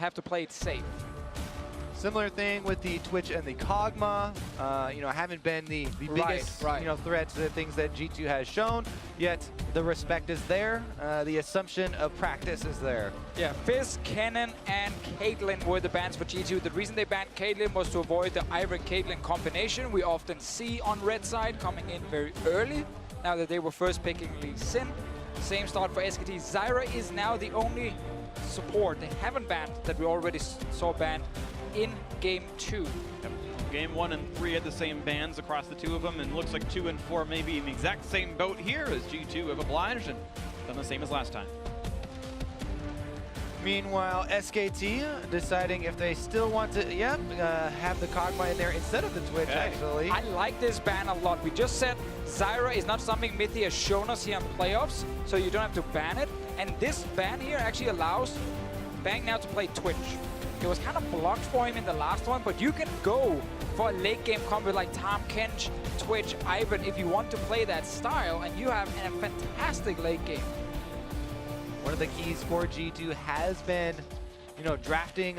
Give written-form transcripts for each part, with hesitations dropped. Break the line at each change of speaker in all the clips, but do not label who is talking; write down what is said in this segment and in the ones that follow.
have to play it safe.
Similar thing with the Twitch and the Kog'Maw. You know, haven't been the biggest you know, threats to the things that G2 has shown. Yet the respect is there. The assumption of practice is there.
Yeah, Fizz, Kennen, and Caitlyn were the bans for G2. The reason they banned Caitlyn was to avoid the Ivern-Caitlyn combination we often see on red side coming in very early. Now that they were first picking Lee Sin. Same start for SKT. Zyra is now the only support they haven't banned that we already saw banned in Game 2.
Yep. Game 1 and 3 had the same bans across the two of them, and looks like 2 and 4 may be in the exact same boat here as G2 have obliged and done the same as last time.
Meanwhile, SKT deciding if they still want to, have the Kog'Maw in there instead of the Twitch, actually.
I like this ban a lot. We just said Zyra is not something Mithy has shown us here in playoffs, so you don't have to ban it. And this ban here actually allows Bang now to play Twitch. It was kind of blocked for him in the last one, but you can go for a late game combo like Tahm Kench, Twitch, Ivern if you want to play that style, and you have a fantastic late game.
One of the keys for G2 has been, you know, drafting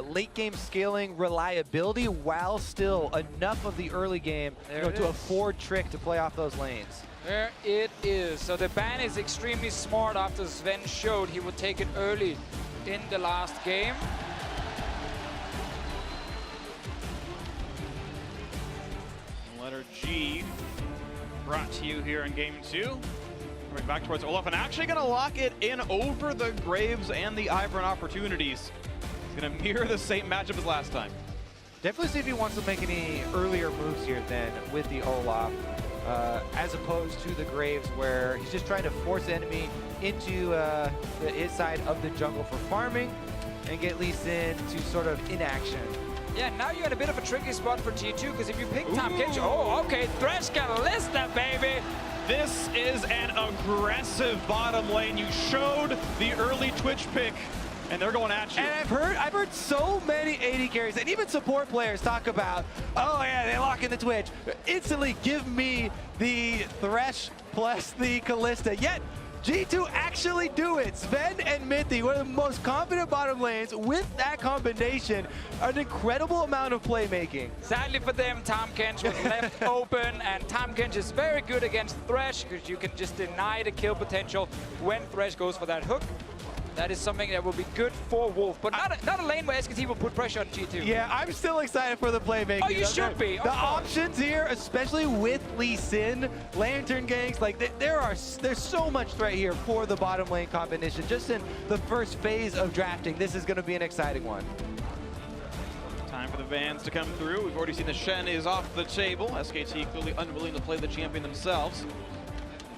late game scaling reliability while still enough of the early game to afford Trick to play off those lanes.
There it is. So the ban is extremely smart after Zven showed he would take it early in the last game.
Letter G brought to you here in Game 2. Coming back towards Olaf and actually going to lock it in over the Graves and the Ivern opportunities. He's going to mirror the same matchup as last time.
Definitely see if he wants to make any earlier moves here than with the Olaf, as opposed to the Graves where he's just trying to force the enemy into his side of the jungle for farming and get Lee Sin to sort of inaction.
Yeah, now you're in a bit of a tricky spot for G2, because if you pick Tahm Kench, oh, okay, Thresh got a lista, baby!
This is an aggressive bottom lane. You showed the early Twitch pick, and they're going at you.
And I've heard so many AD carries and even support players talk about, oh yeah, they lock in the Twitch. Instantly give me the Thresh plus the Kalista. Yet G2 actually do it. Zven and Mithy, one of the most confident bottom lanes with that combination. An incredible amount of playmaking.
Sadly for them, Tahm Kench was left open, and Tahm Kench is very good against Thresh because you can just deny the kill potential when Thresh goes for that hook. That is something that will be good for Wolf, but not a lane where SKT will put pressure on G2.
Yeah, I'm still excited for the playmaking.
Oh, you should be.
The options here, especially with Lee Sin, Lantern ganks, like there's so much threat here for the bottom lane combination. Just in the first phase of drafting, this is going to be an exciting one.
Time for the Vans to come through. We've already seen the Shen is off the table. SKT clearly unwilling to play the champion themselves.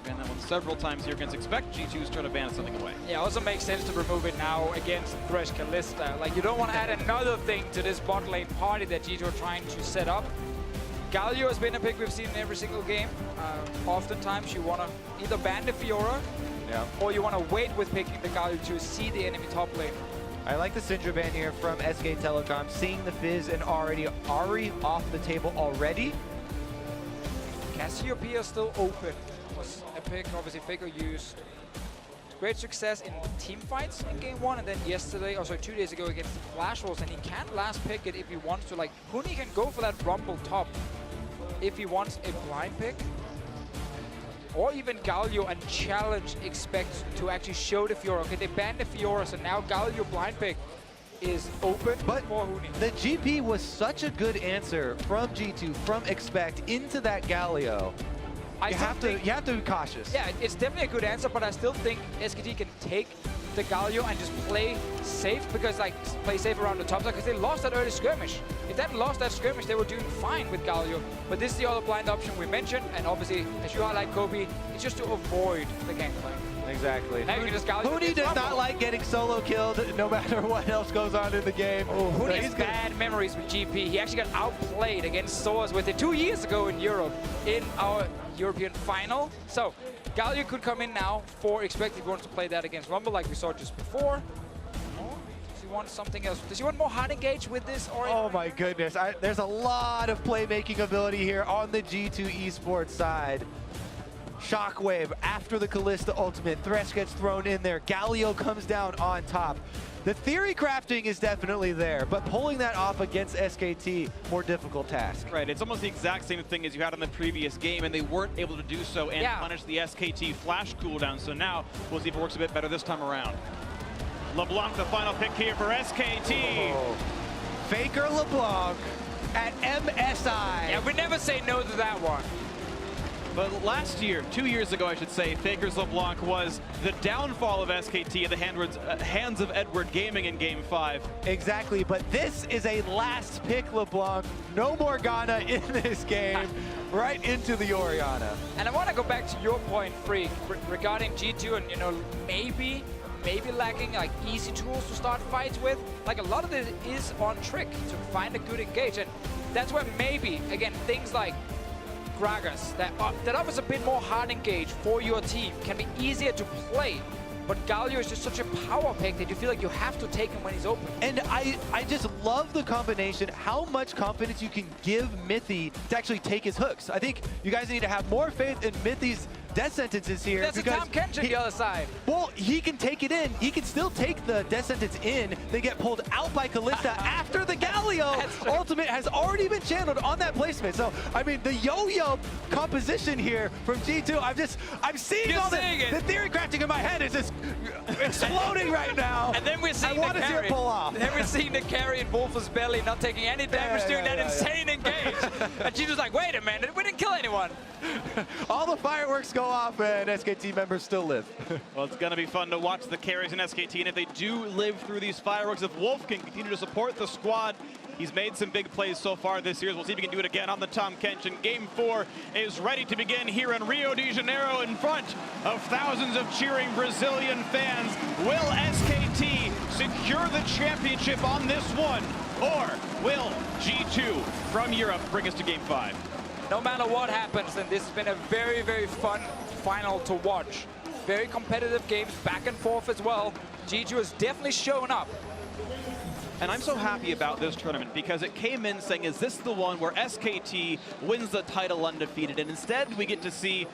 Ban that one several times here against Expect. G2's trying to ban something away.
Yeah, also makes sense to remove it now against Thresh Kalista. Like, you don't want to add another thing to this bot lane party that G2 are trying to set up. Galio has been a pick we've seen in every single game. Oftentimes you want to either ban the Fiora, or you want to wait with picking the Galio to see the enemy top lane.
I like the Syndra ban here from SK Telecom, seeing the Fizz and Ahri off the table already.
Cassiopeia still open. Was a pick, obviously Faker used great success in team fights in Game 1, and then yesterday, 2 days ago against the Flash Wolves, and he can last pick it if he wants to. Like, Huni can go for that Rumble top if he wants a blind pick. Or even Galio and challenge Expect to actually show the Fiora. Okay, they banned the Fiora, so now Galio blind pick is open for Huni.
The GP was such a good answer from G2, from Expect into that Galio. You have to be cautious.
Yeah, it's definitely a good answer, but I still think SKT can take the Galio and just play safe, because like play safe around the top side, because they lost that early skirmish. If they hadn't lost that skirmish, they were doing fine with Galio. But this is the other blind option we mentioned, and obviously, as you highlight, Kobe, it's just to avoid the gameplay.
Exactly.
Now you can just Galio.
Huni does not like getting solo killed, no matter what else goes on in the game.
Oh, Huni has bad memories with GP. He actually got outplayed against Soaz with it 2 years ago in Europe, in our European final. So Galio could come in now for Expect if he wants to play that against Rumble like we saw just before. Or does he want something else? Does he want more hard engage with this? Or
oh my goodness, there's a lot of playmaking ability here on the G2 eSports side. Shockwave after the Kalista ultimate. Thresh gets thrown in there. Galio comes down on top. The theory crafting is definitely there, but pulling that off against SKT, more difficult task.
Right, it's almost the exact same thing as you had in the previous game, and they weren't able to do so and punish the SKT flash cooldown. So now we'll see if it works a bit better this time around. LeBlanc, the final pick here for SKT.
Oh. Faker LeBlanc at MSI.
Yeah, we never say no to that one.
But last year, 2 years ago, I should say, Faker's LeBlanc was the downfall of SKT at the hands of Edward Gaming in Game 5.
Exactly, but this is a last pick LeBlanc. No more Ghana in this game. Right into the Orianna.
And I want to go back to your point, Freak, regarding G2 and, you know, maybe lacking like easy tools to start fights with. Like a lot of this is on Trick to find a good engage, and that's where maybe, again, things like Gragas, that offers a bit more hard engage for your team, can be easier to play. But Galio is just such a power pick that you feel like you have to take him when he's open.
And I just love the combination, how much confidence you can give Mithy to actually take his hooks. I think you guys need to have more faith in Mithy's death sentences here.
That's a Tom Kench on the other side.
Well, he can take it in. He can still take the death sentence in. They get pulled out by Kalista after the Galio ultimate has already been channeled on that placement. So, I mean, the yo-yo composition here from G2, I'm seeing all the theory crafting in my head is just exploding right now.
And then we're seeing
the carry. Pull off.
Then we're seeing the carry in Wolfer's belly, not taking any damage during that insane engage. And G2's like, wait a minute, we didn't kill anyone.
All the fireworks go off and SKT members still live.
Well, it's going to be fun to watch the carries in SKT, and if they do live through these fireworks, if Wolf can continue to support the squad, he's made some big plays so far this year. We'll see if he can do it again on the Tom Kench. And Game 4 is ready to begin here in Rio de Janeiro in front of thousands of cheering Brazilian fans. Will SKT secure the championship on this one, or will G2 from Europe bring us to Game 5?
No matter what happens, then this has been a very, very fun final to watch. Very competitive games, back and forth as well. G2 has definitely shown up.
And I'm so happy about this tournament because it came in saying, is this the one where SKT wins the title undefeated? And instead, we get to see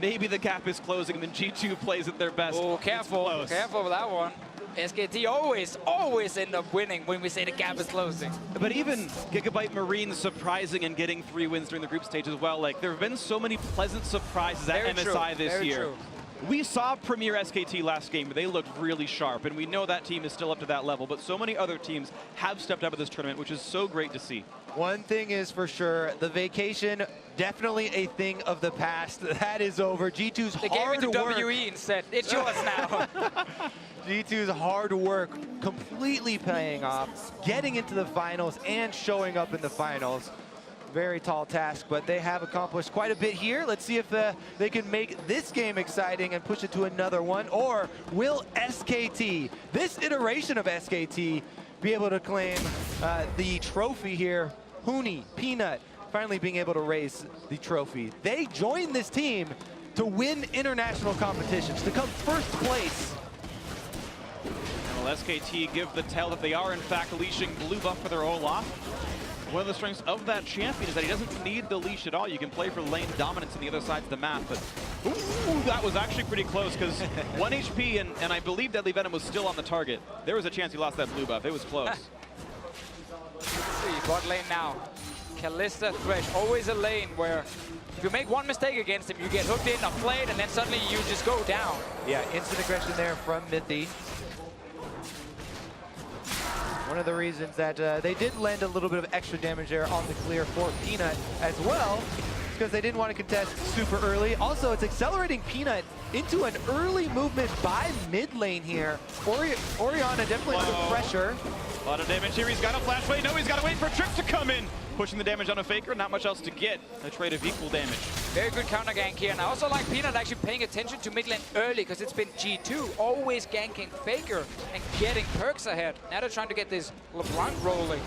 maybe the gap is closing and then G2 plays at their best.
Oh, careful, careful with that one. SKT always end up winning when we say the gap is closing.
But even Gigabyte Marine surprising and getting 3 wins during the group stage as well. Like, there have been so many pleasant surprises at MSI this year. We saw Premier SKT last game, they looked really sharp, and we know that team is still up to that level, but so many other teams have stepped up at this tournament, which is so great to see.
One thing is for sure, the vacation, definitely a thing of the past. That is over. G2's hard work.
They gave it to WE instead. It's yours now.
G2's hard work completely paying off, getting into the finals and showing up in the finals. Very tall task, but they have accomplished quite a bit here. Let's see if they can make this game exciting and push it to another one. Or will SKT, this iteration of SKT, be able to claim the trophy here? Huni, Peanut, finally being able to raise the trophy. They joined this team to win international competitions, to come first place.
Well, SKT give the tell that they are, in fact, leashing blue buff for their Olaf. One of the strengths of that champion is that he doesn't need the leash at all. You can play for lane dominance on the other side of the map. But ooh, that was actually pretty close because 1 HP and I believe Deadly Venom was still on the target. There was a chance he lost that blue buff. It was close.
See, bot lane now. Kalista, Thresh, always a lane where if you make one mistake against him, you get hooked in a plate and then suddenly you just go down.
Yeah, instant aggression there from Mithy. One of the reasons that they did land a little bit of extra damage there on the clear for Peanut as well, because they didn't want to contest super early. Also, it's accelerating Peanut into an early movement by mid lane here. Orianna definitely under pressure.
A lot of damage here. He's got a flash wait. No, he's got to wait for Trick to come in. Pushing the damage on a Faker, not much else to get. A trade of equal damage. Very
good counter gank here. And I also like Peanut actually paying attention to mid lane early because it's been G2 always ganking Faker and getting PerkZ ahead. Now they're trying to get this LeBlanc rolling.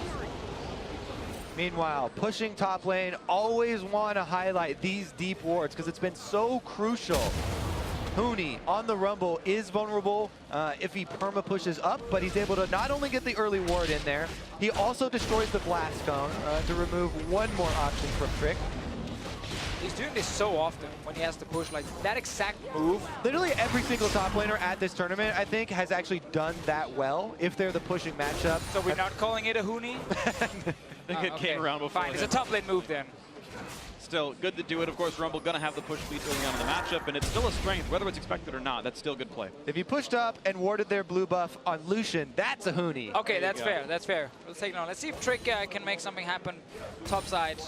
Meanwhile, pushing top lane, always want to highlight these deep wards because it's been so crucial. Huni on the Rumble is vulnerable if he perma pushes up, but he's able to not only get the early ward in there, he also destroys the blast cone to remove one more option from Trick.
He's doing this so often when he has to push, like that exact move.
Literally every single top laner at this tournament, I think, has actually done that well if they're the pushing matchup.
So we're not calling it a Huni?
I think it came around before.
Fine, it's a top lane move then.
Still good to do it. Of course, Rumble gonna have the push lead early on in the matchup, and it's still a strength, whether it's expected or not. That's still good play.
If you pushed up and warded their blue buff on Lucian, that's a Huni.
Okay, that's fair. That's fair. Let's take it on. Let's see if Trick can make something happen top side.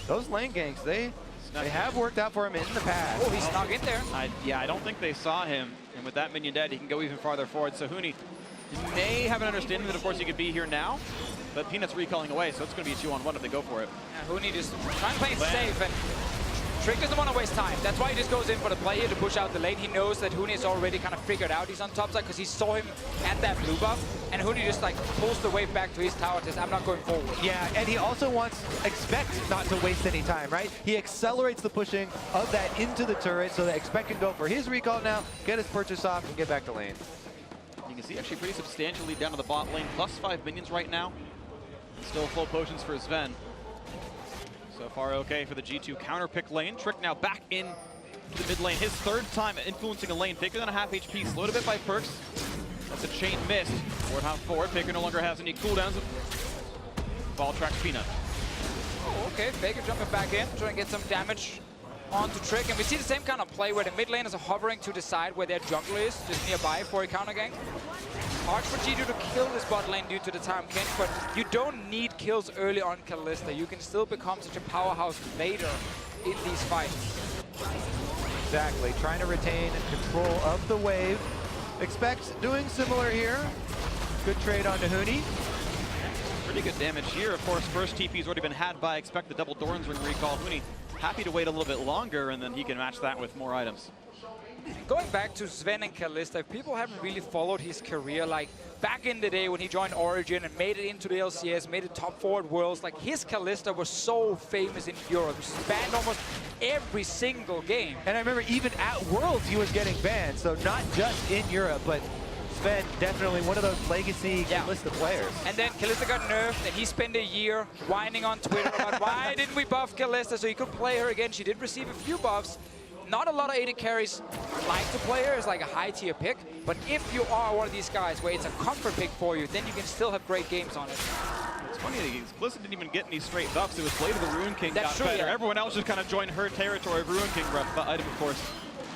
Those lane ganks, they have worked out for him in the past.
Oh, he's snuck in there.
Yeah, I don't think they saw him, and with that minion dead, he can go even farther forward. So Huni may have an understanding that, of course, he could be here now, but Peanut's recalling away, so it's going to be a 2-on-1 if they go for it.
Yeah, Huni just trying to play it safe, and Trick doesn't want to waste time. That's why he just goes in for the play here to push out the lane. He knows that Huni is already kind of figured out he's on top side because he saw him at that blue buff, and Huni just like pulls the wave back to his tower and says, I'm not going forward.
Yeah, and he also expects not to waste any time, right? He accelerates the pushing of that into the turret so that Expect can go for his recall now, get his purchase off, and get back to lane.
You can see actually pretty substantially down to the bot lane, +5 minions right now. Still full potions for Zven. So far okay for the G2 counter pick lane. Trick now back in to the mid lane. His third time influencing a lane. Faker than a half HP, slowed a bit by PerkZ. That's a chain missed. Wardhound forward. Faker no longer has any cooldowns. Ball tracks Peanut.
Oh, okay. Faker jumping back in, trying to get some damage onto Trick. And we see the same kind of play where the mid lane is hovering to decide where their jungle is, just nearby for a counter gank. Hard for G2 to kill this bot lane due to the time Kench, but you don't need kills early on Kalista. You can still become such a powerhouse later in these fights.
Exactly, trying to retain control of the wave. Expect doing similar here. Good trade onto Huni.
Pretty good damage here. Of course, first TP's already been had by Expect the double Doran's Ring recall. Huni happy to wait a little bit longer, and then he can match that with more items.
Going back to Zven and Kalista, if people haven't really followed his career, like back in the day when he joined Origin and made it into the LCS, made it top 4 at Worlds, like his Kalista was so famous in Europe. He banned almost every single game.
And I remember even at Worlds he was getting banned, so not just in Europe, but Zven definitely one of those legacy Kalista players.
And then Kalista got nerfed, and he spent a year whining on Twitter about why didn't we buff Kalista so he could play her again. She did receive a few buffs. Not a lot of AD carries like to play her as like a high tier pick, but if you are one of these guys where it's a comfort pick for you, then you can still have great games on it.
It's funny that Kalista didn't even get any straight buffs. It was Blade of the Ruin King
That's
got
true,
better.
yeah.
Everyone else just kind of joined her territory of Ruin King buff. The item, of course,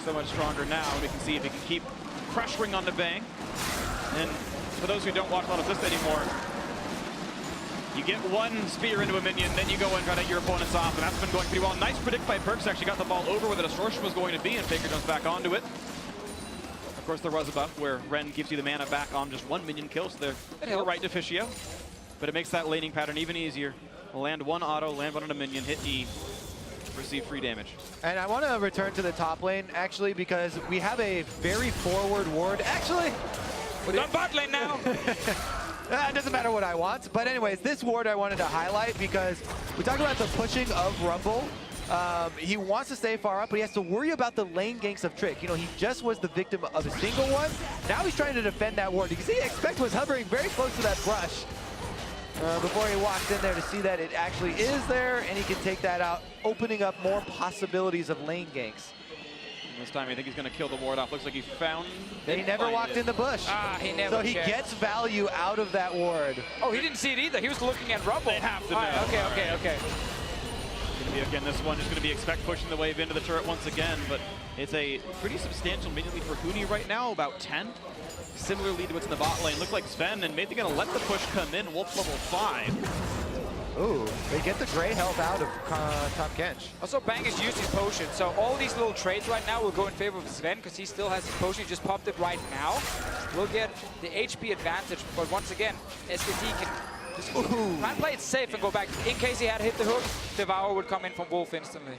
so much stronger now. We can see if he can keep pressuring on the bang. And for those who don't watch a lot of this anymore, you get one spear into a minion, then you go and try to get your opponents off, and that's been going pretty well. Nice predict by PerkZ, actually got the ball over where the distortion was going to be, and Faker jumps back onto it. Of course, there was a buff where Ren gives you the mana back on just one minion kill, so they're right to Fischio. But it makes that laning pattern even easier. Land one auto, land one on a minion, hit E, receive free damage.
And I want to return to the top lane, actually, because we have a very forward ward. Actually,
We're on bot lane now.
it doesn't matter what I want. But anyways, this ward I wanted to highlight because we talk about the pushing of Rumble. He wants to stay far up, but he has to worry about the lane ganks of Trick. You know, he just was the victim of a single one. Now he's trying to defend that ward. You can see Expect was hovering very close to that brush before he walked in there to see that it actually is there, and he can take that out, opening up more possibilities of lane ganks.
This time I think he's going to kill the ward off. Looks like he found...
He never walked in the bush.
He never
So he
checked.
gets value out of that ward.
Oh, he didn't see it either. He was looking at Rumble.
They have to
All right,
know.
okay.
Going to be, again, this one is going to be Expect pushing the wave into the turret once again, but it's a pretty substantial minion lead for Huni right now, about 10. Similar lead to what's in the bot lane. Looks like Zven and Mithy going to let the push come in. Wolf level 5.
Ooh, they get the gray health out of Top Kench.
Also, Bang has used his potion, so all these little trades right now will go in favor of Zven because he still has his potion. He just popped it right now. We'll get the HP advantage, but once again, SKT can just try and play it safe and go back. In case he had hit the hook, Devour would come in from Wolf instantly.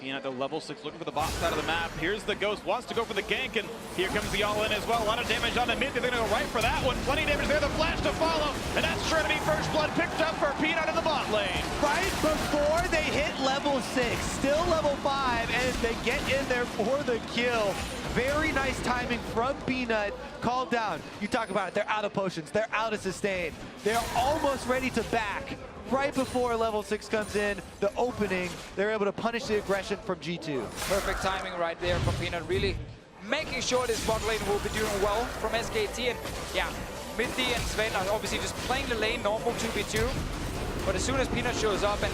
Peanut at the level 6 looking for the bot side of the map. Here's the Ghost, wants to go for the gank, and here comes the all-in as well. A lot of damage on the mid. They're going to go right for that one. Plenty of damage there. The flash to follow, and that's sure to be first blood picked up for Peanut in the bot lane.
Right before they hit level 6, still level 5, and They get in there for the kill. Very nice timing from Peanut. Called down. You talk about it. They're out of potions. They're out of sustain. They're almost ready to back. Right before level 6 comes in, the opening, they're able to punish the aggression from G2.
Perfect timing right there from Peanut. Really making sure this bot lane will be doing well from SKT. And yeah, Mithy and Zven are obviously just playing the lane normal 2v2. But as soon as Peanut shows up, and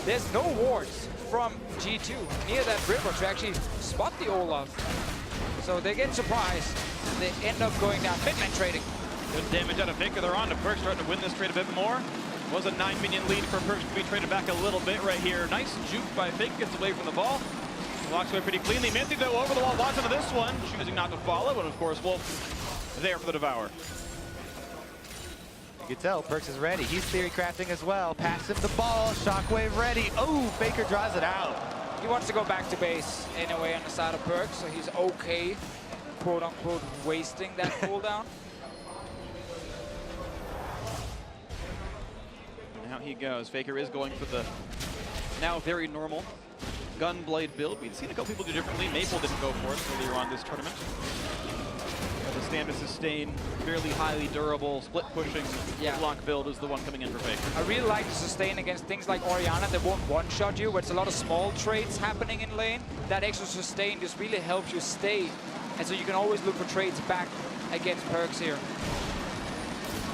there's no wards from G2 near that river to actually spot the Olaf. So they get surprised, and they end up going down mid-lane trading.
Good damage out of Faker. They're on to PerkZ, starting to win this trade a bit more. Was a 9-minion lead for PerkZ to be traded back a little bit right here. Nice juke by Faker, gets away from the ball. Walks away pretty cleanly. Mithy, though, over the wall, wants into this one. Choosing not to follow, and of course, Wolf there for the Devour.
You can tell PerkZ is ready. He's theory crafting as well. Pass him the ball. Shockwave ready. Oh, Faker draws it out.
He wants to go back to base anyway on the side of PerkZ, so he's okay, quote-unquote, wasting that cooldown.
Now he goes. Faker is going for the now very normal Gunblade build. We'd seen a couple people do differently. Maple didn't go for it earlier on this tournament. The stamina sustain, fairly highly durable, split pushing block build is the one coming in for Faker.
I really like the sustain against things like Orianna that won't one-shot you, where it's a lot of small trades happening in lane. That extra sustain just really helps you stay, and so you can always look for trades back against PerkZ here.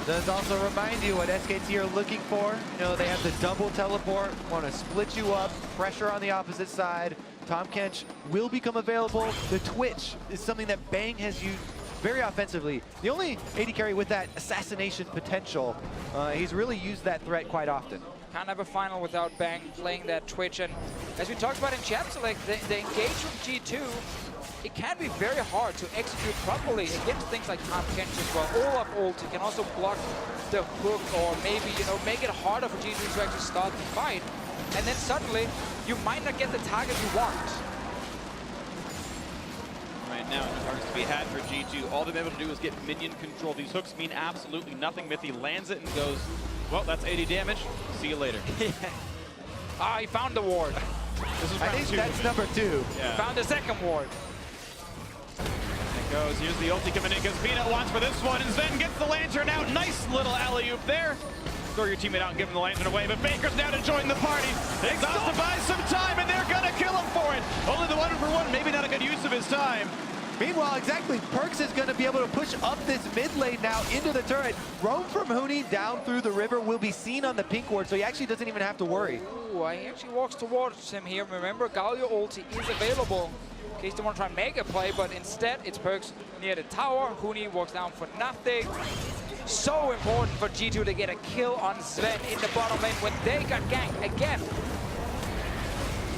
Does also remind you what SKT are looking for. You know, they have the double teleport, want to split you up, pressure on the opposite side. Tom Kench will become available. The Twitch is something that Bang has used very offensively. The only AD carry with that assassination potential. He's really used that threat quite often.
Can't have a final without Bang playing that Twitch. And as we talked about in chat, so like the engage with G2, it can be very hard to execute properly against things like Tom Kench as well. Olaf ulti can also block the hook, or maybe, you know, make it harder for G2 to actually start the fight. And then suddenly, you might not get the target you want.
Right now, no targets to be had for G2. All they've been able to do is get minion control. These hooks mean absolutely nothing. Mithy lands it and goes, well, that's 80 damage. See you later.
Ah, he found the ward.
This is
I think that's number 2.
Yeah.
Found the second ward.
It goes, here's the ulti coming in because Peanut wants for this one, and Zven gets the lantern out. Nice little alley-oop there. Throw your teammate out and give him the lantern away, but Faker's now to join the party. Exhaust to buy some time, and they're gonna kill him for it. Only the 1-for-1, maybe not a good use of his time.
Meanwhile, exactly, PerkZ is going to be able to push up this mid lane now into the turret. Roam from Huni down through the river will be seen on the pink ward, so he actually doesn't even have to worry.
Ooh, he actually walks towards him here. Remember, Galio ulti is available in case they want to try and make a play, but instead it's PerkZ near the tower. Huni walks down for nothing. So important for G2 to get a kill on Zven in the bottom lane when they got ganked again.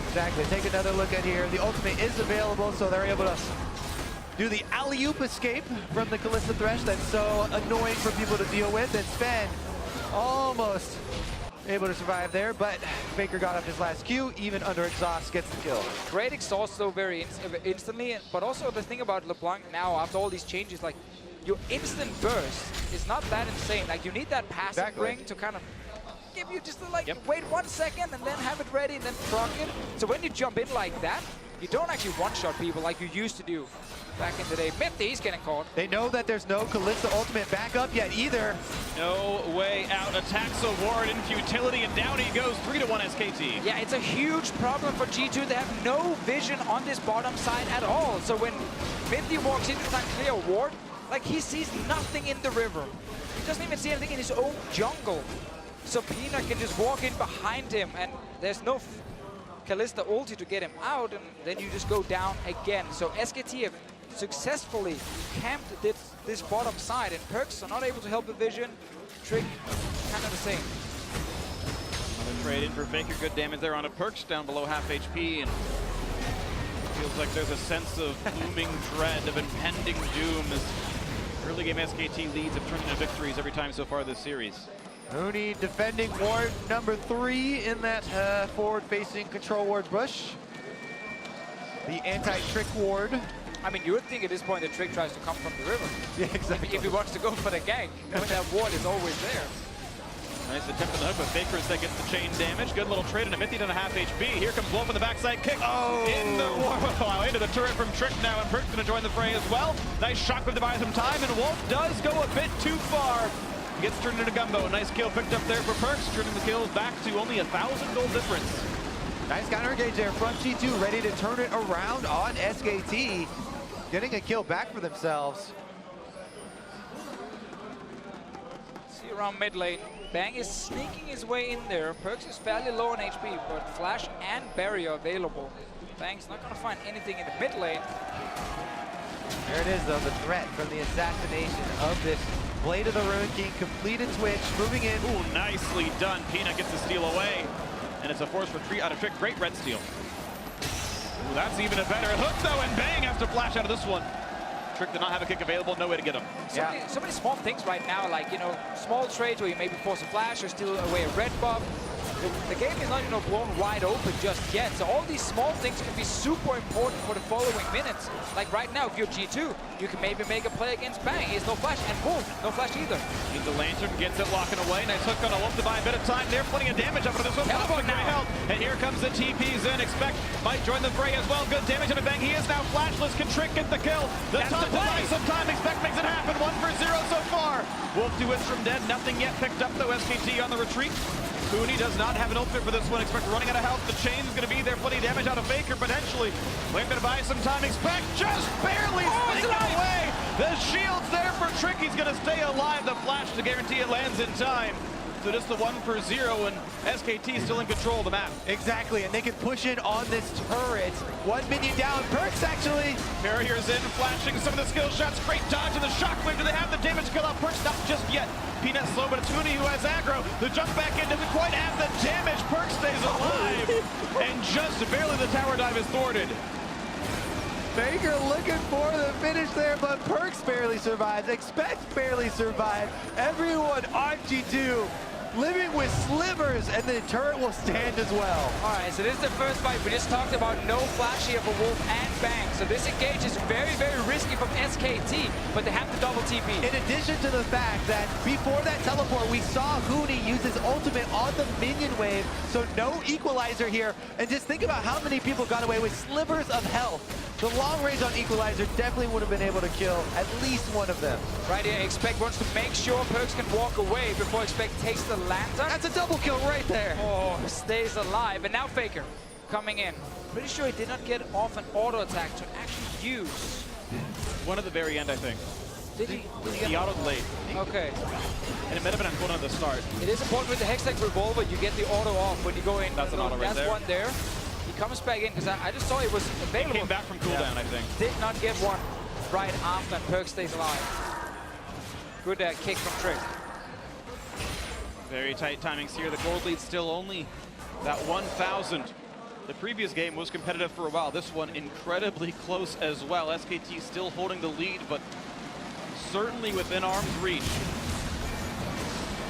Exactly, take another look at here. The ultimate is available, so they're able to do the alley-oop escape from the Kalista Thresh that's so annoying for people to deal with. And Zven almost able to survive there, but Faker got up his last Q, even under exhaust, gets the kill.
Great exhaust though, very instantly, but also the thing about LeBlanc now, after all these changes, like your instant burst is not that insane. Like you need that passing ring to kind of give you just like wait 1 second and then have it ready and then proc it. So when you jump in like that, you don't actually one-shot people like you used to do back in the day. Mithy, he's getting caught.
They know that there's no Kalista ultimate backup yet either.
No way out. Attacks a ward in futility, and down he goes. 3-1 SKT.
Yeah, it's a huge problem for G2. They have no vision on this bottom side at all. So when Mithy walks into trying to clear a ward, like he sees nothing in the river. He doesn't even see anything in his own jungle. So Peanut can just walk in behind him, and there's no Kalista ulti to get him out, and then you just go down again. So SKT have successfully camped this bottom side, and PerkZ are not able to help the vision. Trick, kind of the same.
Another trade in for Faker. Good damage there on a PerkZ, down below half HP, and feels like there's a sense of looming dread of impending doom as early game SKT leads have turned into victories every time so far this series.
Huni defending ward number 3 in that forward-facing control ward bush. The anti-trick ward.
I mean, you would think at this point the Trick tries to come from the river.
Yeah, exactly.
If he wants to go for the gank, I mean, that ward is always there.
Nice attempt on the hook, but PerkZ gets the chain damage. Good little trade, and a Mithy down to half HP. Here comes Wolf on the backside kick.
Oh!
In the wow, into the turret from Trick now, and PerkZ going to join the fray as well. Nice shockwave to buy some time, and Wolf does go a bit too far. Gets turned into Gumbo. Nice kill picked up there for PerkZ, turning the kills back to only 1,000 gold difference.
Nice counter engage there from G2, ready to turn it around on SKT. Getting a kill back for themselves.
See around mid lane. Bang is sneaking his way in there. PerkZ is fairly low on HP, but Flash and Barrier available. Bang's not going to find anything in the mid lane.
There it is, though, the threat from the assassination of this Blade of the Ruin King. Completed switch, moving in.
Ooh, nicely done. Peanut gets the steal away. And it's a forced retreat out of Trick. Great red steal. Ooh, that's even a better hook, though, and Bang has to flash out of this one. Trick did not have a kick available, no way to get him.
So many small things right now, like, you know, small trades where you maybe force a flash or steal away a red buff. The game is not, you know, blown wide open just yet. So all these small things can be super important for the following minutes. Like right now, if you're G2, you can maybe make a play against Bang. He has no flash, and Wolf, no flash either.
Needs the lantern, gets it locking away. Nice hook on a Wolf to buy a bit of time there. Plenty of damage up into this one.
Teleport now.
Help. And here comes the TPs in. Expect might join the fray as well. Good damage on a Bang. He is now flashless. Can Trick get the kill? The
That's
top
the
to
play.
buy some time. Expect makes it happen. 1 for 0 so far. Wolf 2 hits from dead. Nothing yet picked up though. SKT on the retreat. Huni does not have an ultimate for this one. Expect running out of health. The chain is going to be there. Plenty of damage out of Faker potentially. Flame going to buy some time. Expect just barely sneaking away. The shield's there for Trick. He's going to stay alive. The flash to guarantee it lands in time. So just the 1 for 0, and SKT still in control of the map.
Exactly, and they can push in on this turret. 1 minion down. PerkZ actually.
Barriers in, flashing some of the skill shots. Great dodge and the shockwave. Do they have the damage kill out? PerkZ not just yet. Peanut slow, but it's Huni who has aggro. The jump back in doesn't quite have the damage. PerkZ stays alive. And just barely the tower dive is thwarted.
Faker looking for the finish there, but PerkZ barely survives. Expect barely survived. Everyone on G2 living with slivers, and the turret will stand as well.
All right, so this is the first fight. We just talked about no flash here for Wolf and Bang. So this engage is very, very risky from SKT, but they have the double TP.
In addition to the fact that before that teleport, we saw Huni use his ultimate on the minion wave, so no equalizer here. And just think about how many people got away with slivers of health. The long range on equalizer definitely would have been able to kill at least one of them.
Right here, Expect wants to make sure PerkZ can walk away before Expect takes the lantern.
That's a double kill right there.
Oh, stays alive. And now Faker coming in. Pretty sure he did not get off an auto attack to actually use.
One at the very end, I think.
Did he?
He autoed late.
Okay.
And it might have been on at the start.
It is important with the Hextech Revolver, you get the auto off when you go in.
That's an auto right
That's
there.
One there. He comes back in because I just saw it was available.
He came back from cooldown, I think.
Did not get one right after, and PerkZ stays alive. Good kick from Trick.
Very tight timings here. The gold lead still only that 1,000. The previous game was competitive for a while. This one incredibly close as well. SKT still holding the lead, but certainly within arm's reach.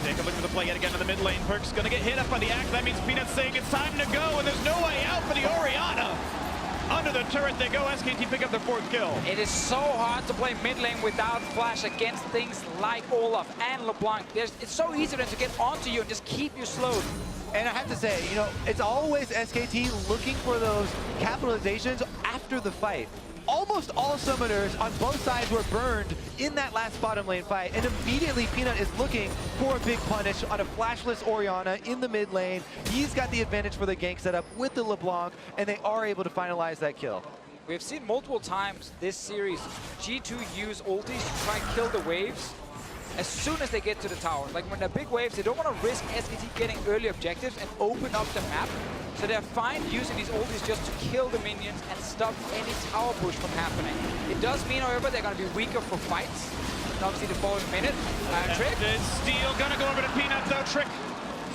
Jacob looking for the play yet again to the mid lane. PerkZ gonna get hit up by the axe. That means Peanut's saying it's time to go, and there's no way out for the Orianna. Under the turret they go. SKT pick up their 4th kill.
It is so hard to play mid lane without flash against things like Olaf and LeBlanc. It's so easy then to get onto you and just keep you slowed.
And I have to say, you know, it's always SKT looking for those capitalizations after the fight. Almost all summoners on both sides were burned in that last bottom lane fight, and immediately Peanut is looking for a big punish on a flashless Orianna in the mid lane. He's got the advantage for the gank setup with the LeBlanc, and they are able to finalize that kill.
We've seen multiple times this series G2 use ultis to try and kill the waves as soon as they get to the tower. Like when they're big waves, they don't want to risk SKT getting early objectives and open up the map. So they're fine using these ultis just to kill the minions and stop any tower push from happening. It does mean, however, they're going to be weaker for fights. And obviously the following minute, Trick.
Steal gonna go over to Peanut though. Trick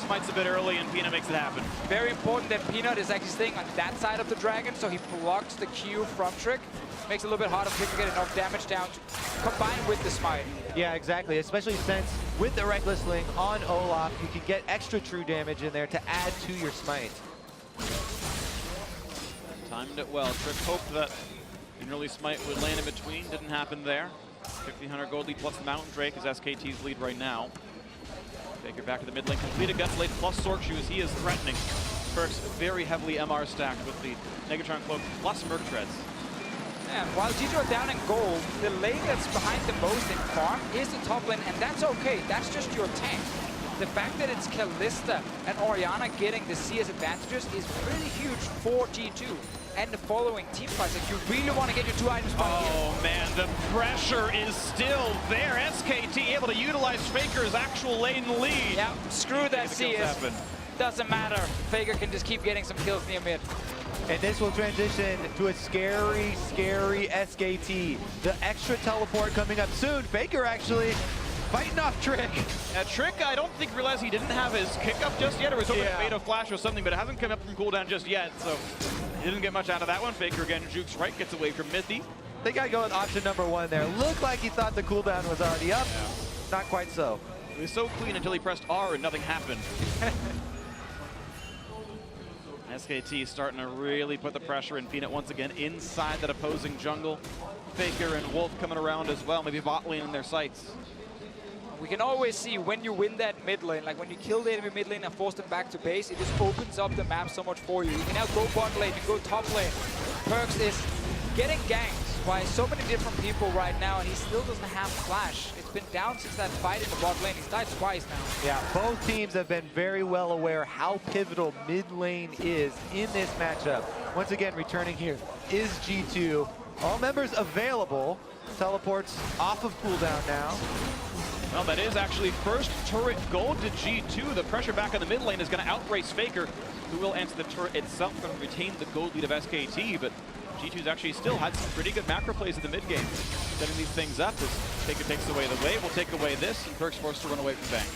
smites a bit early and Peanut makes it happen.
Very important that Peanut is actually staying on that side of the dragon, so he blocks the Q from Trick. Makes it a little bit harder for Trick to get enough damage down to combine with the smite.
Yeah, exactly, especially since with the Reckless Link on Olaf, you can get extra true damage in there to add to your smite.
Timed it well. Trick hoped that an early smite would land in between. Didn't happen there. 1,500 gold lead plus the Mountain Drake is SKT's lead right now. Faker back to the mid lane, completed gut blade plus Sork Shoes. He is threatening. PerkZ very heavily MR stacked with the Negatron Cloak plus Merc Treads.
And while G2 are down in gold, the lane that's behind the most in farm is the top lane, and that's okay. That's just your tank. The fact that it's Kalista and Orianna getting the CS advantages is really huge for G2 and the following team fights. If you really want to get your 2 items by here.
Oh man, the pressure is still there. SKT able to utilize Faker's actual lane lead.
Yeah, screw that CS. Doesn't matter. Faker can just keep getting some kills near mid.
And this will transition to a scary, scary SKT. The extra teleport coming up soon. Faker actually fighting off Trick.
Trick, I don't think realized he didn't have his kick up just yet, or was hoping to bait a flash or something, but it hasn't come up from cooldown just yet, so he didn't get much out of that one. Faker again jukes right, gets away from Mithy.
They got to go with option number 1 there. Looked like he thought the cooldown was already up. Yeah. Not quite so.
It was so clean until he pressed R and nothing happened. SKT starting to really put the pressure in. Peanut once again inside that opposing jungle. Faker and Wolf coming around as well, maybe bot lane in their sights.
We can always see when you win that mid lane, like when you kill the enemy mid lane and force them back to base, it just opens up the map so much for you. You can now go bot lane, you can go top lane. PerkZ is getting ganked by so many different people right now, and he still doesn't have flash. It's been down since that fight in the bot lane. He's died twice now.
Yeah, both teams have been very well aware how pivotal mid lane is in this matchup. Once again, returning here is G2. All members available. Teleports off of cooldown now.
Well, that is actually first turret gold to G2. The pressure back in the mid lane is going to outrace Faker, who will answer the turret itself and retain the gold lead of SKT, but G2's actually still had some pretty good macro plays in the mid game, setting these things up as Faker takes away the wave, will take away this, and PerkZ forced to run away from Bang.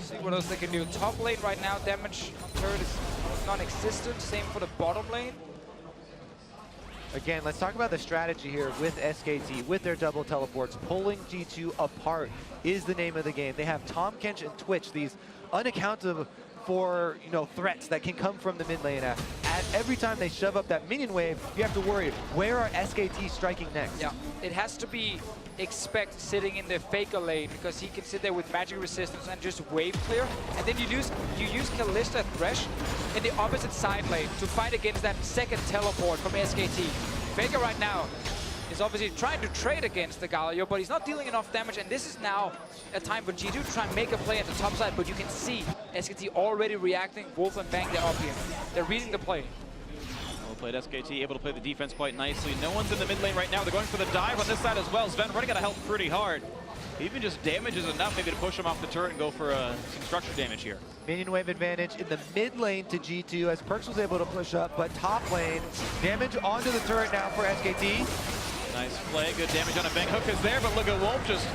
See what else they can do. Top lane right now, damage on turret is non-existent. Same for the bottom lane.
Again, let's talk about the strategy here with SKT, with their double teleports. Pulling G2 apart is the name of the game. They have Tahm Kench and Twitch, these unaccountable for threats that can come from the mid lane. Every time they shove up that minion wave, you have to worry, where are SKT striking next?
Yeah, it has to be Expect sitting in the Faker lane, because he can sit there with magic resistance and just wave clear. And then you use Kalista Thresh in the opposite side lane to fight against that second teleport from SKT. Faker right now is obviously trying to trade against the Galio, but he's not dealing enough damage, and this is now a time for G2 to try and make a play at the top side, but you can see SKT already reacting. Wolf and Bang, they're up here. They're reading the play.
Well played SKT, able to play the defense quite nicely. No one's in the mid lane right now. They're going for the dive on this side as well. Zven running out of health pretty hard. Even just damage is enough maybe to push him off the turret and go for some structure damage here.
Minion wave advantage in the mid lane to G2 as PerkZ was able to push up, but top lane, damage onto the turret now for SKT.
Nice play, good damage on a Bang. Hook is there, but look at Wolf just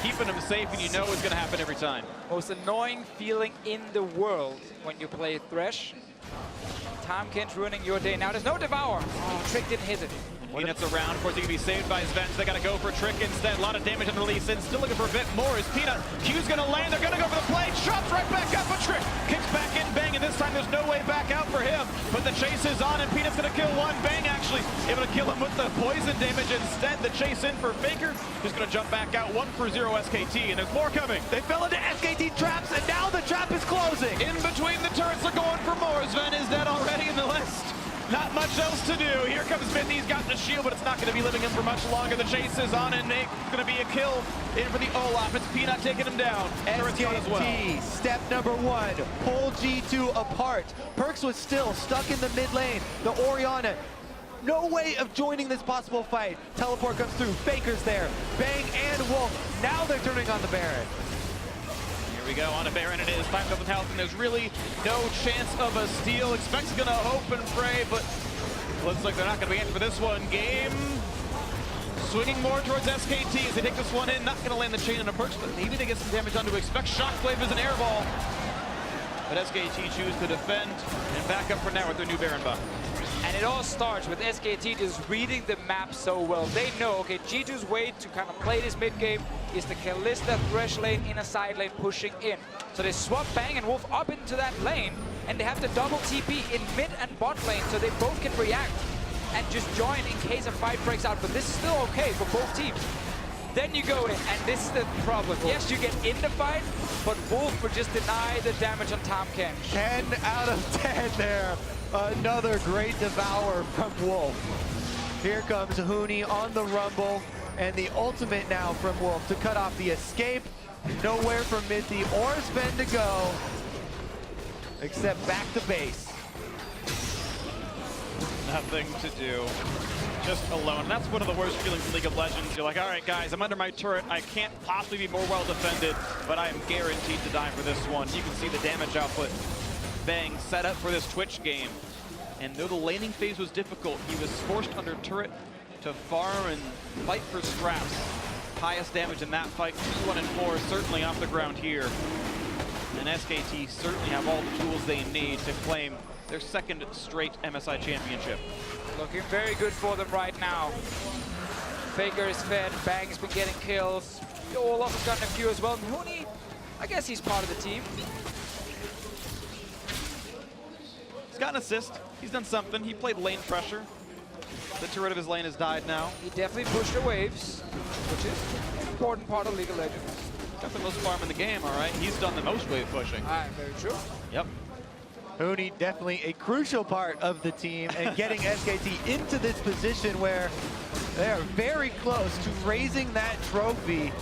keeping him safe, and you know what's going to happen every time.
Most annoying feeling in the world when you play Thresh. Tahm Kench ruining your day. Now there's no Devour. Oh, Trick didn't hit it.
Peanut's around. Of course, he can be saved by Zven. So they got to go for Trick instead. A lot of damage on the Lee Sin. Still looking for a bit more. Is Peanut. Q's going to land. They're going to go for the play. Shots right back up. But Trick kicks back in. Bang. And this time there's no way back out for him. But the chase is on, and Peanut's going to kill one. Bang actually able to kill him with the poison damage instead. The chase in for Faker. Just going to jump back out. 1-0 SKT. And there's more coming.
They fell into SKT traps, and now the trap is closing.
In between the turrets, they're going for more. Zven is dead already in the list. Not much else to do. Here comes Mithy. He's got the shield, but it's not going to be living him for much longer. The chase is on, and it's going to be a kill in for the Olaf. It's Peanut taking him down.
SKT, as well. Step number 1, pull G2 apart. PerkZ was still stuck in the mid lane. The Orianna, no way of joining this possible fight. Teleport comes through. Faker's there. Bang and Wolf. Now they're turning on the Baron.
Here we go on a Baron. It is 5,000 health, and there's really no chance of a steal. Expect's going to hope and pray, but looks like they're not going to be in for this one. Game swinging more towards SKT as they take this one in. Not going to land the chain on a PerkZ, but maybe they get some damage onto Expect. Shockwave is an air ball, but SKT choose to defend and back up for now with their new Baron buff.
And it all starts with SKT just reading the map so well. They know, okay, G2's way to kind of play this mid game is the Kalista Thresh lane in a side lane pushing in. So they swap Bang and Wolf up into that lane, and they have the double TP in mid and bot lane, so they both can react and just join in case a fight breaks out. But this is still okay for both teams. Then you go in, and this is the problem. Yes, you get in the fight, but Wolf would just deny the damage on Tom Kench.
10 out of 10 there. Another great devour from Wolf. Here comes Huni on the rumble, and the ultimate now from Wolf to cut off the escape. Nowhere for Mithy or Zven to go, except back to base.
Nothing to do. Just alone. That's one of the worst feelings in League of Legends. You're like, all right, guys, I'm under my turret. I can't possibly be more well defended, but I am guaranteed to die for this one. You can see the damage output. Bang, set up for this Twitch game. And though the laning phase was difficult, he was forced under turret to farm and fight for scraps. Highest damage in that fight, 2, 1, and 4, certainly off the ground here. And SKT certainly have all the tools they need to claim their second straight MSI championship.
Looking very good for them right now. Faker is fed, Bang's been getting kills. Olaf has gotten a few as well. And Huni, I guess he's part of the team.
He's got an assist. He's done something. He played lane pressure. The turret of his lane has died now.
He definitely pushed the waves, which is an important part of League of Legends.
Got the most farm in the game, all right? He's done the most wave pushing.
Very true.
Yep.
Huni definitely a crucial part of the team and getting SKT into this position where they are very close to raising that trophy.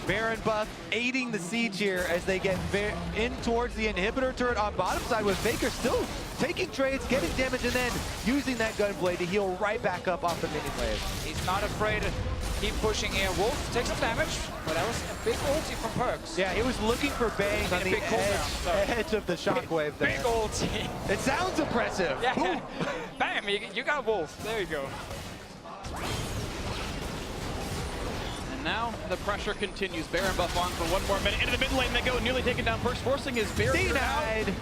Baron buff aiding the siege here as they get in towards the inhibitor turret on bottom side with Faker still taking trades, getting damage, and then using that gunblade to heal right back up off the minion wave.
He's not afraid to keep pushing here. Wolf takes some damage, but that was a big ulti from PerkZ.
Yeah, he was looking for Bang on the edge of the shockwave there.
Big ulti.
It sounds impressive.
Yeah. Bam, you got Wolf. There you go.
And now the pressure continues. Baron buff on for 1 more minute. Into the mid lane they go, nearly taken down PerkZ, forcing his barrier
Denied.
out.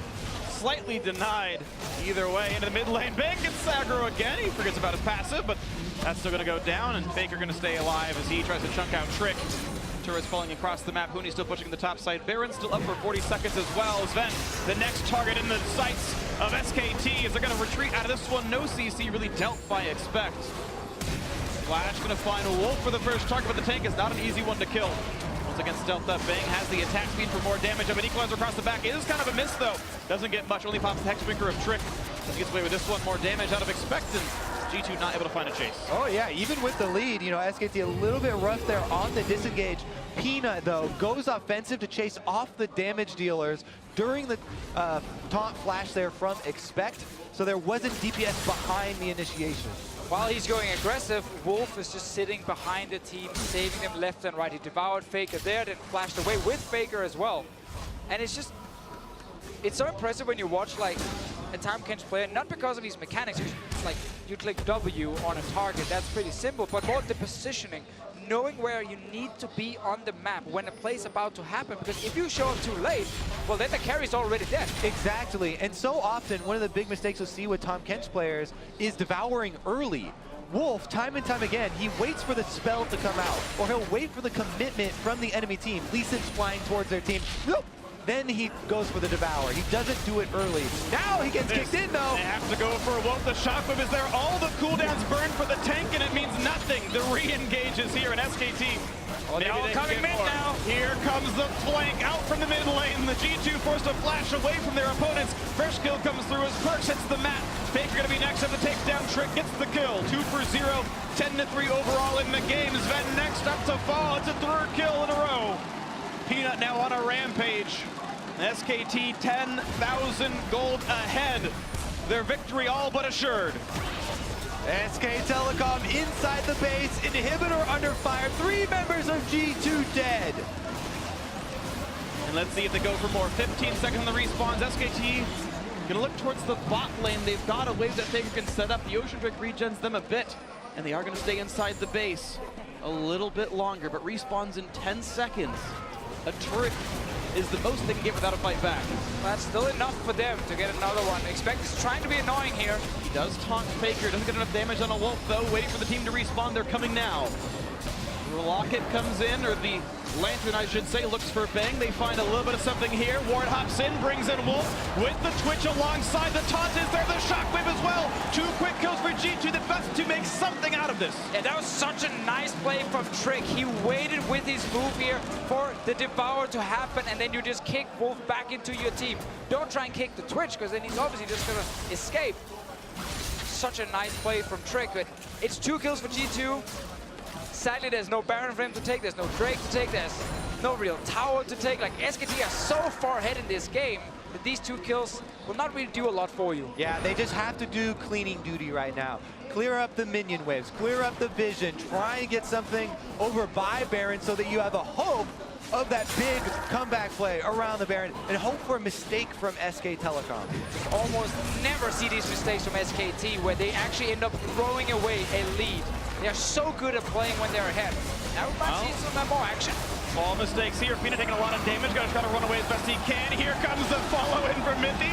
Slightly denied. Either way, into the mid lane. Bang gets aggro again. He forgets about his passive, but that's still going to go down, and Faker going to stay alive as he tries to chunk out Trick. Turrets falling across the map. Huni still pushing the top side. Baron's still up for 40 seconds as well. Zven, the next target in the sights of SKT, as they're going to retreat out of this one. No CC really dealt by Expect. Flash going to find Wolf for the first target, but the tank is not an easy one to kill. Once again, stealth up. Bang has the attack speed for more damage. Of an equalizer across the back. It is kind of a miss, though. Doesn't get much. Only pops the Hexbreaker of Trick. He gets away with this one. More damage out of Expect, and G2 not able to find a chase.
Oh yeah, even with the lead, you know, SKT a little bit rough there on the disengage. Peanut, though, goes offensive to chase off the damage dealers during the taunt flash there from Expect, so there wasn't DPS behind the initiation.
While he's going aggressive, Wolf is just sitting behind the team, saving them left and right. He devoured Faker there, then flashed away with Faker as well. And it's just, it's so impressive when you watch like a Tom Kench player, not because of his mechanics, like you click W on a target, that's pretty simple, but more the positioning, knowing where you need to be on the map when a play's about to happen, because if you show up too late, well then the carry's already dead.
Exactly, and so often one of the big mistakes you'll see with Tom Kench players is devouring early. Wolf, time and time again, he waits for the spell to come out, or he'll wait for the commitment from the enemy team. Lee Sin's flying towards their team. Nope. Then he goes for the devour. He doesn't do it early. Now he gets kicked in, though.
They have to go for Wolf. The shockwave is there. All the cooldowns burn for the tank, and it means nothing. The re-engage is here in SKT.
Oh, they're all coming mid now.
Here comes the flank out from the mid lane. The G2 forced to flash away from their opponents. First kill comes through as PerkZ hits the mat. Faker going to be next up to take down Trick. Gets the kill. 2 for 0. 10-3 overall in the game. Zven next up to fall. It's a 3rd kill in a row. Peanut now on a rampage. SKT 10,000 gold ahead. Their victory all but assured.
SK Telecom inside the base. Inhibitor under fire. 3 members of G2 dead.
And let's see if they go for more. 15 seconds on the respawns. SKT gonna look towards the bot lane. They've got a wave that Faker can set up. The Ocean Drake regens them a bit. And they are gonna stay inside the base a little bit longer, but respawns in 10 seconds. A turret is the most they can get without a fight back.
That's still enough for them to get another one. Expect is trying to be annoying here.
He does taunt Faker, doesn't get enough damage on a Wolf though, waiting for the team to respawn. They're coming now. The rocket comes in, or the lantern, I should say, looks for Bang. They find a little bit of something here. Ward hops in, brings in Wolf with the Twitch alongside. The taunt is there, the shockwave as well. 2 quick kills for G2, the best to make something out of this.
Yeah, that was such a nice play from Trick. He waited with his move here for the Devour to happen, and then you just kick Wolf back into your team. Don't try and kick the Twitch, because then he's obviously just going to escape. Such a nice play from Trick, but it's 2 kills for G2. Sadly, there's no Baron for him to take, there's no Drake to take, there's no real tower to take. Like, SKT are so far ahead in this game that these 2 kills will not really do a lot for you.
Yeah, they just have to do cleaning duty right now. Clear up the minion waves, clear up the vision, try and get something over by Baron so that you have a hope of that big comeback play around the Baron, and hope for a mistake from SK Telecom.
Almost never see these mistakes from SKT where they actually end up throwing away a lead. They're so good at playing when they're ahead. Now we might see some more action.
Small mistakes here. Fina taking a lot of damage. Gonna try to run away as best he can. Here comes the follow-in from Mithy.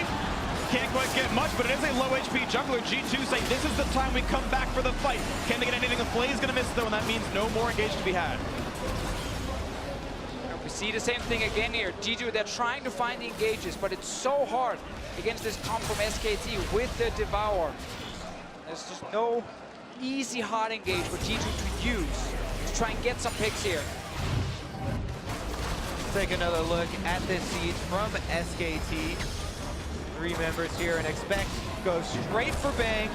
Can't quite get much, but it is a low HP jungler. G2 saying this is the time we come back for the fight. Can they get anything? The Flay's gonna miss though, and that means no more engage to be had.
We see the same thing again here. G2, they're trying to find the engages, but it's so hard against this comp from SKT with the Devour. There's just no easy hard engage for G2 to use to try and get some picks here.
Take another look at this siege from SKT. 3 members here, and expect go straight for Bang.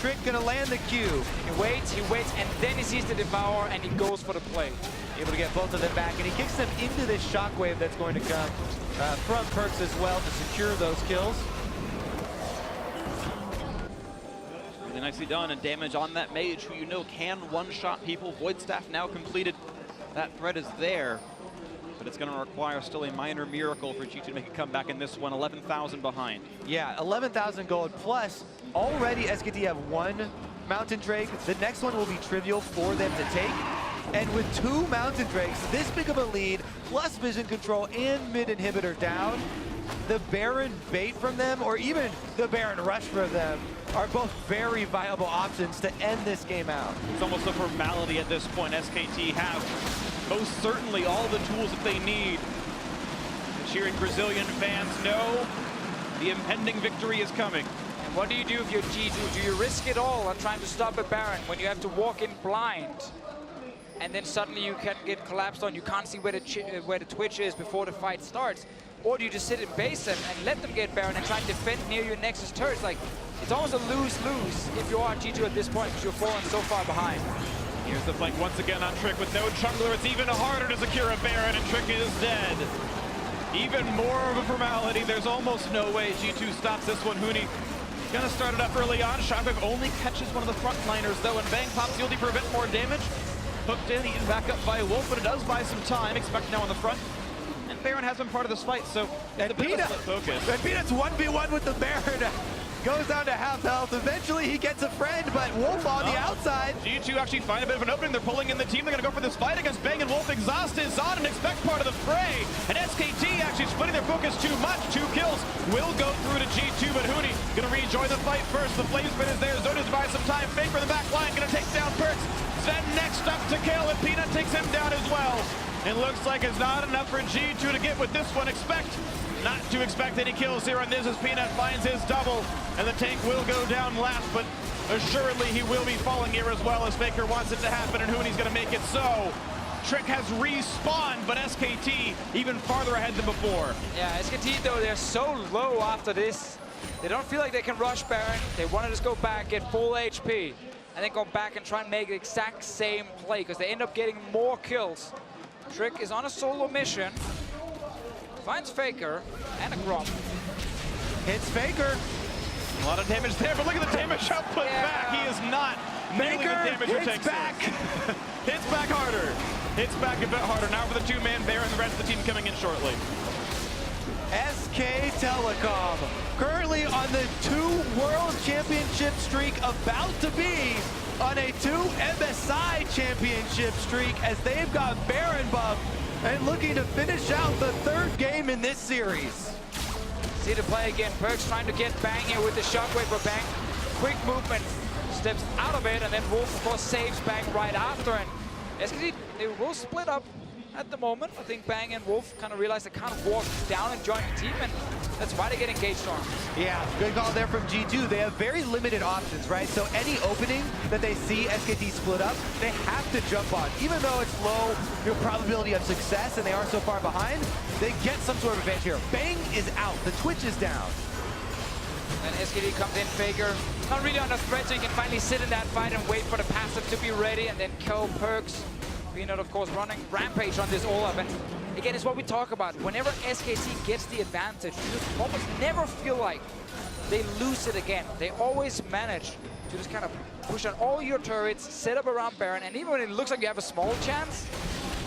Trick gonna land the Q.
He waits, and then he sees the Devour, and he goes for the play.
Able to get both of them back, and he kicks them into this shockwave that's going to come from PerkZ as well to secure those kills.
Really nicely done, and damage on that mage, who you know can one-shot people. Void Staff now completed. That threat is there, but it's going to require still a minor miracle for G2 to make a comeback in this one. 11,000 behind.
Yeah, 11,000 gold, plus already SKT have 1 Mountain Drake. The next one will be trivial for them to take. And with 2 Mountain Drakes, this big of a lead, plus vision control and mid inhibitor down, the Baron bait from them, or even the Baron rush from them, are both very viable options to end this game out.
It's almost a formality at this point. SKT have most certainly all the tools that they need. The cheering Brazilian fans know the impending victory is coming.
And what do you do if you're G2? Do you risk it all on trying to stop a Baron when you have to walk in blind? And then suddenly you can get collapsed on, you can't see where the Twitch is before the fight starts? Or do you just sit and base them and let them get Baron and try and defend near your Nexus turrets? Like, it's almost a lose-lose if you are G2 at this point, because you're falling so far behind.
Here's the flank once again on Trick with no jungler. It's even harder to secure a Baron, and Trick is dead. Even more of a formality. There's almost no way G2 stops this one. Huni gonna start it up early on. Shockwave only catches one of the frontliners though, and Bang pops Yuldi for a bit more damage. Hooked in, eaten back up by Wolf, but it does buy some time. Expect now on the front. And Baron has been part of this fight, so
and Peanut,
focus.
And Peanut's 1v1 with the Baron. Goes down to half health. Eventually he gets a friend, but Wolf on the outside.
G2 actually find a bit of an opening. They're pulling in the team. They're going to go for this fight against Bang, and Wolf exhaust is on and expect part of the fray. And SKT actually splitting their focus too much. 2 kills will go through to G2, but Huni going to rejoin the fight first. The flame spin is there. Zoda's buys some time. Fake for the back line. Going to take down PerkZ. Zven next up to kill, and Peanut takes him down as well. It looks like it's not enough for G2 to get with this one. Not to expect any kills here on this as Peanut finds his double, and the tank will go down last, but assuredly he will be falling here as well as Faker wants it to happen, and Huni's going to make it so. Trick has respawned, but SKT even farther ahead than before.
Yeah, SKT though, they're so low after this. They don't feel like they can rush Baron. They want to just go back, get full HP, and then go back and try and make the exact same play, because they end up getting more kills. Trick is on a solo mission. Finds Faker and a Grump.
Hits Faker.
A lot of damage there, but look at the damage output back. He is not nearly the damage
hits back.
Hits back harder. Hits back a bit harder. Now for the 2-man Baron, the rest of the team coming in shortly.
SK Telecom currently on the 2 World Championship streak, about to be on a 2 MSI Championship streak, as they've got Baron buff and looking to finish out the 3rd game in this series.
See the play again. PerkZ trying to get Bang here with the shockwave, but Bang, quick movement, steps out of it, and then Wolf, of course, saves Bang right after. And SKT, they will split up at the moment. I think Bang and Wolf kind of realized they can't walk down and join the team, and that's why they get engaged on.
Yeah, good call there from G2. They have very limited options, right? So any opening that they see SKT split up, they have to jump on. Even though it's low probability of success and they are so far behind, they get some sort of advantage here. Bang is out. The Twitch is down.
And SKT comes in, Faker. Not really under threat, so you can finally sit in that fight and wait for the passive to be ready, and then kill PerkZ. Peanut, of course, running rampage on this Olaf. And again, it's what we talk about. Whenever SKT gets the advantage, you just almost never feel like they lose it again. They always manage to just kind of push on all your turrets, set up around Baron, and even when it looks like you have a small chance,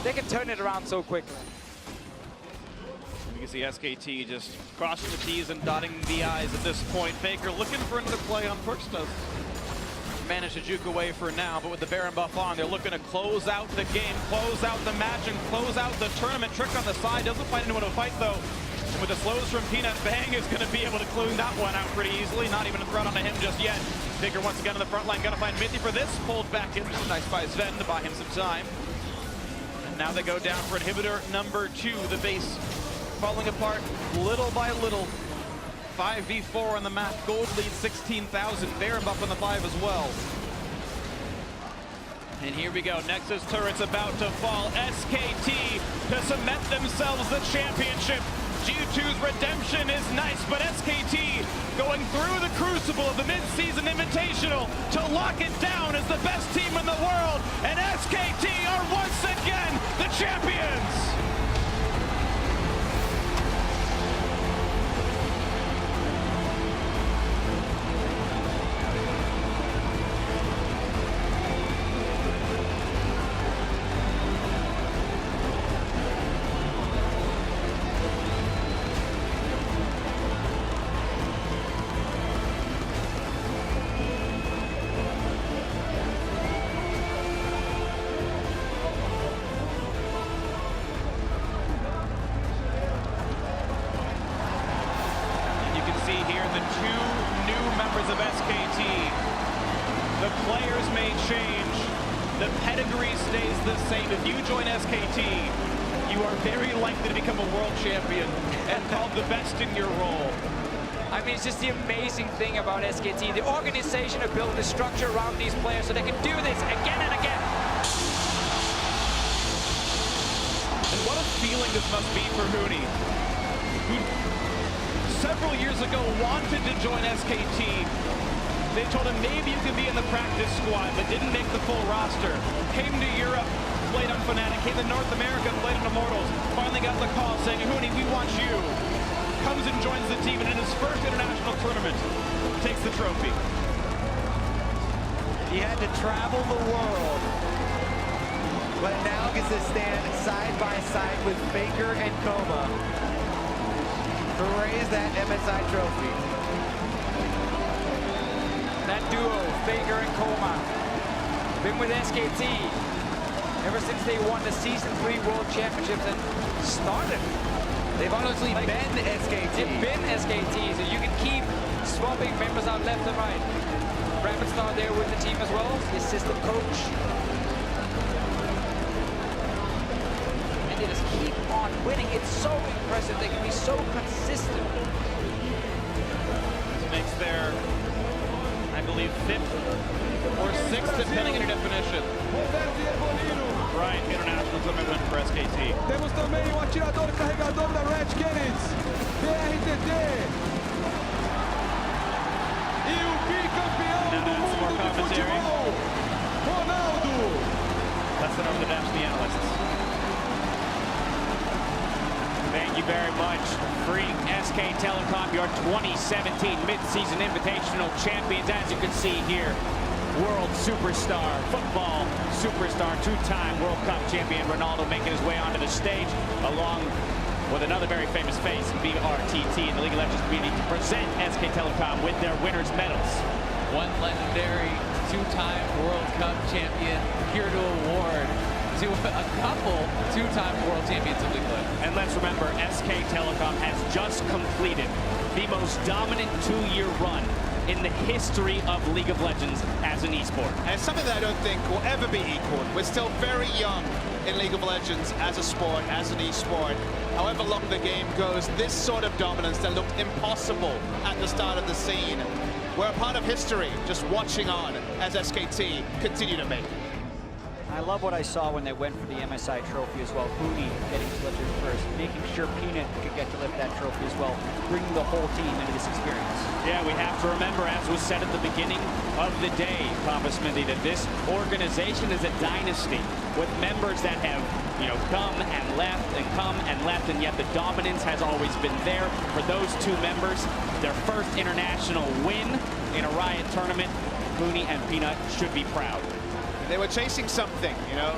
they can turn it around so quickly.
You can see SKT just crossing the T's and dotting the I's at this point. Faker looking for another play on PerkZ. Managed to juke away for now, but with the Baron buff on, they're looking to close out the game, close out the match, and close out the tournament. Trick on the side, doesn't find anyone to fight though. And with the slows from Peanut, Bang is going to be able to clean that one out pretty easily. Not even a threat onto him just yet. Faker once again on the front line, gonna find Mithy for this. Pulled back in, nice by Zven to buy him some time. And now they go down for inhibitor number 2. The base falling apart little by little. 5v4 on the map. Gold lead 16,000. Baron buff on the 5 as well. And here we go. Nexus turret's about to fall. SKT to cement themselves the championship. G2's redemption is nice, but SKT going through the crucible of the mid-season invitational to lock it down as the best team in the world. And SKT are once again the champions. Of SKT. The players may change. The pedigree stays the same. If you join SKT, you are very likely to become a world champion and called the best in your role.
I mean, it's just the amazing thing about SKT. The organization have built the structure around these players so they can do this again and again.
And what a feeling this must be for Huni, who several years ago wanted to join SKT. They told him maybe you could be in the practice squad, but didn't make the full roster. Came to Europe, played on Fnatic, came to North America, played on Immortals. Finally got the call saying, Huni, we want you. Comes and joins the team, and in his first international tournament, takes the trophy.
He had to travel the world, but now gets to stand side by side with Faker and Coma to raise that MSI trophy.
That duo, Faker and Coma, been with SKT ever since they won the Season 3 World Championships and started.
They've honestly been SKT.
They've been SKT, so you can keep swapping members out left and right. Rapid's not there with the team as well, the assistant coach. And they just keep on winning. It's so impressive. They can be so consistent.
This makes their, I believe, 5th or 6th, depending on your definition. Right, international tournament win for SKT.
Temos também o atirador carregador da Red Canids, PRTT. E o bicampeão do mundo de futebol, Ronaldo.
Less than over the dash, the analysts.
Thank you very much. Free SK Telecom, your 2017 mid-season invitational champions. As you can see here, world superstar, football superstar, 2-time World Cup champion Ronaldo making his way onto the stage, along with another very famous face, BRTT, in the League of Legends community, to present SK Telecom with their winners' medals.
One legendary 2-time World Cup champion here to award to a couple 2-time world champions of League of Legends.
And let's remember, SK Telecom has just completed the most dominant 2-year run in the history of League of Legends as an esport.
And it's something that I don't think will ever be equaled. We're still very young in League of Legends as a sport, as an esport. However long the game goes, this sort of dominance that looked impossible at the start of the scene, we're a part of history, just watching on as SKT continue to make it.
I love what I saw when they went for the MSI trophy as well. Huni getting to lift it first, making sure Peanut could get to lift that trophy as well, bringing the whole team into this experience.
Yeah, we have to remember, as was said at the beginning of the day, Papa Smithy, that this organization is a dynasty with members that have, come and left and come and left, and yet the dominance has always been there. For those two members, their first international win in a Riot tournament, Huni and Peanut should be proud.
They were chasing something,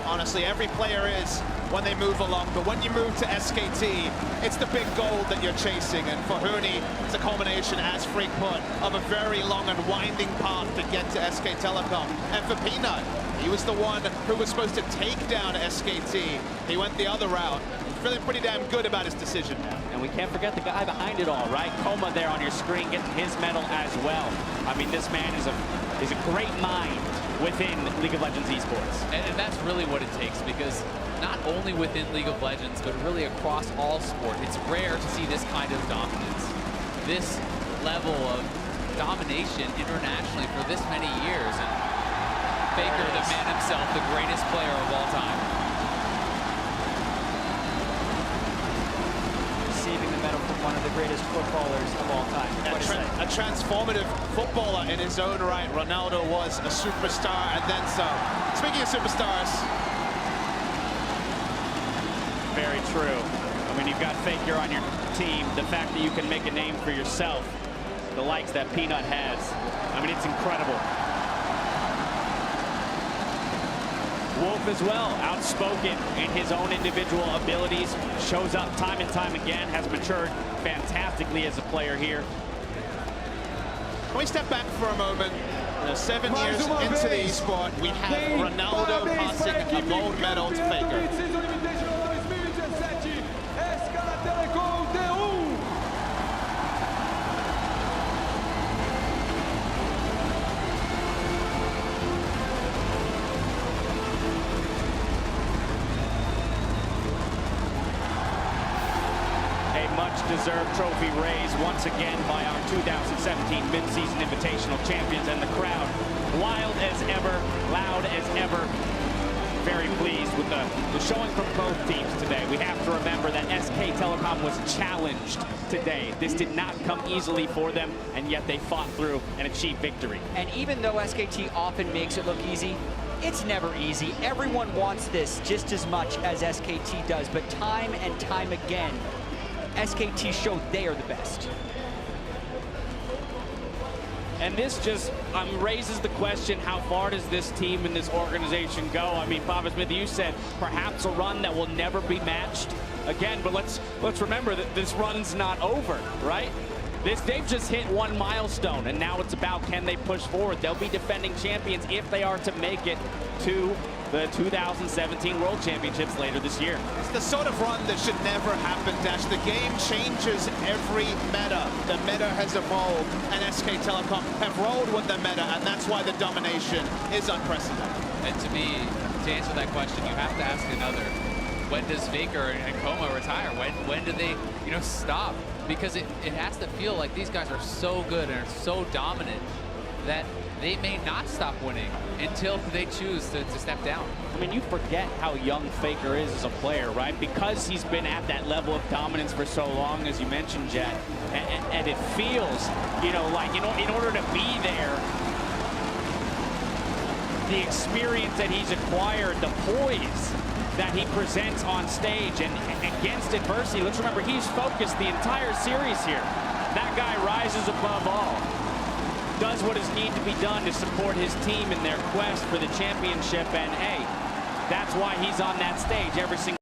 honestly, every player is when they move along, but when you move to SKT, it's the big goal that you're chasing, and for Huni, it's a culmination, as Freak put, of a very long and winding path to get to SK Telecom. And for Peanut, he was the one who was supposed to take down SKT. He went the other route. Feeling pretty damn good about his decision now.
And we can't forget the guy behind it all, right? Coma there on your screen getting his medal as well. I mean, this man is a great mind within League of Legends esports.
And that's really what it takes, because not only within League of Legends, but really across all sport, it's rare to see this kind of dominance. This level of domination internationally for this many years. And Faker, the man himself, the greatest player of all time.
Receiving the medal from one of the greatest footballers of all time.
A transformative footballer in his own right. Ronaldo was a superstar and then some. Speaking of superstars.
Very true. I mean, you've got Faker on your team. The fact that you can make a name for yourself, the likes that Peanut has, I mean, it's incredible. Wolf as well, outspoken in his own individual abilities, shows up time and time again, has matured fantastically as a player here.
Can we step back for a moment? 7 years into the esport, we have Ronaldo passing a gold medal to Faker.
SK Telecom T1.
Much-deserved trophy raised once again by our 2017 mid-season Invitational champions, and the crowd wild as ever, loud as ever. Very pleased with the showing from both teams today. We have to remember that SK Telecom was challenged today. This did not come easily for them, and yet they fought through and achieved victory.
And even though SKT often makes it look easy, it's never easy. Everyone wants this just as much as SKT does, but time and time again, SKT showed they are the best.
And this just raises the question, how far does this team and this organization go? I mean, Papa Smith, you said perhaps a run that will never be matched again, but let's remember that this run's not over, right? They've just hit one milestone, and now it's about, can they push forward? They'll be defending champions if they are to make it to the 2017 World Championships later this year.
It's the sort of run that should never happen, Dash. The game changes every meta. The meta has evolved, and SK Telecom have rolled with the meta, and that's why the domination is unprecedented.
And to me, to answer that question, you have to ask another. When does Faker and Coma retire? When do they, stop? Because it has to feel like these guys are so good and are so dominant that they may not stop winning until they choose to step down.
I mean, you forget how young Faker is as a player, right? Because he's been at that level of dominance for so long, as you mentioned, Jet. And it feels, like, in order to be there, the experience that he's acquired, the poise that he presents on stage and against adversity. Let's remember, he's focused the entire series here. That guy rises above all, does what is needed to be done to support his team in their quest for the championship, and hey, that's why he's on that stage every single